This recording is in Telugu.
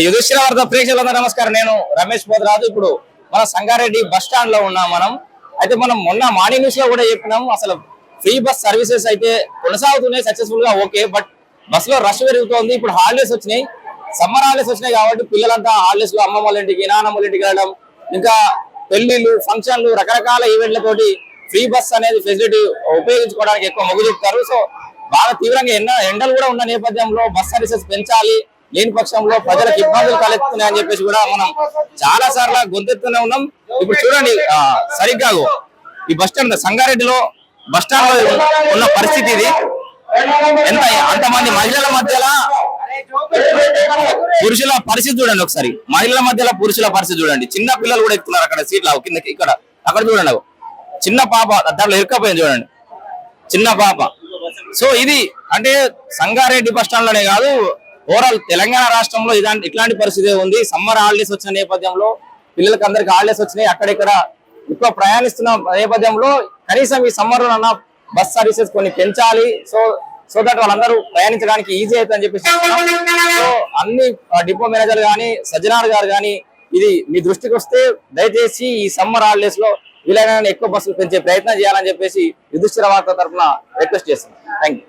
యుధిష్ఠిర వార్త ప్రేక్షకులందరూ నమస్కారం. నేను రమేష్ పోతరాజు. ఇప్పుడు మన సంగారెడ్డి బస్ స్టాండ్ లో ఉన్నాం మనం. అయితే మనం మొన్న మార్నింగ్ న్యూస్ లో కూడా చెప్పినాం, అసలు ఫ్రీ బస్ సర్వీసెస్ అయితే కొనసాగుతున్నాయి సక్సెస్ఫుల్ గా, ఓకే. బట్ బస్ లో రష్ పెరుగుతోంది. ఇప్పుడు హాలిడేస్ వచ్చినాయి, సమ్మర్ హాలిడేస్ వచ్చినాయి కాబట్టి పిల్లలంతా హాలిడేస్ లో అమ్మమ్మ వాళ్ళ ఇంటికి, నాన్నమ్మ ఇంటికి వెళ్ళడం, ఇంకా పెళ్లిళ్ళు, ఫంక్షన్లు, రకరకాల ఈవెంట్లతోటి ఫ్రీ బస్ అనేది ఫెసిలిటీ ఉపయోగించుకోవడానికి ఎక్కువ మొగ్గు చూపుతారు. సో బాగా తీవ్రంగా ఎండలు కూడా ఉన్న నేపథ్యంలో బస్ సర్వీసెస్ పెంచాలి, లేని పక్షంలో ప్రజలకు ఇబ్బందులు కలుగుతున్నాయని చెప్పేసి కూడా మనం చాలా సార్లు గొంతెత్తునే ఉన్నాం. ఇప్పుడు చూడండి, సరిగ్గా ఈ బస్ స్టాండ్ సంగారెడ్డిలో బస్ స్టాండ్ లో ఉన్న పరిస్థితి ఇది. అంతమంది మహిళల మధ్యలో పురుషుల పరిస్థితి చూడండి ఒకసారి. మహిళల మధ్యలో పురుషుల పరిస్థితి చూడండి. చిన్న పిల్లలు కూడా ఎక్కుతున్నారు అక్కడ సీట్ల కిందకి. ఇక్కడ అక్కడ చూడండి, చిన్న పాప దాంట్లో ఇరుక్కపోయింది చూడండి, చిన్న పాప. సో ఇది అంటే సంగారెడ్డి బస్ స్టాండ్ లోనే కాదు, ఓవరాల్ తెలంగాణ రాష్ట్రంలో ఇట్లాంటి పరిస్థితి ఉంది. సమ్మర్ హాలిడేస్ వచ్చిన నేపథ్యంలో పిల్లలకి అందరికి హాలిడేస్ వచ్చినాయి. అక్కడిక్కడ ఎక్కువ ప్రయాణిస్తున్న నేపథ్యంలో కనీసం ఈ సమ్మర్ లో బస్ సర్వీసెస్ కొన్ని పెంచాలి, సో దట్ వాళ్ళందరూ ప్రయాణించడానికి ఈజీ అవుతుందని చెప్పేసి. సో అన్ని డిపో మేనేజర్ గానీ, సజ్జనార్ గారు గానీ, ఇది మీ దృష్టికి వస్తే దయచేసి ఈ సమ్మర్ హాలిడేస్ లో వీలైన ఎక్కువ బస్సులు పెంచే ప్రయత్నం చేయాలని చెప్పేసి యుధిష్ఠిర వార్త తరఫున రిక్వెస్ట్ చేస్తున్నాను. Thank you.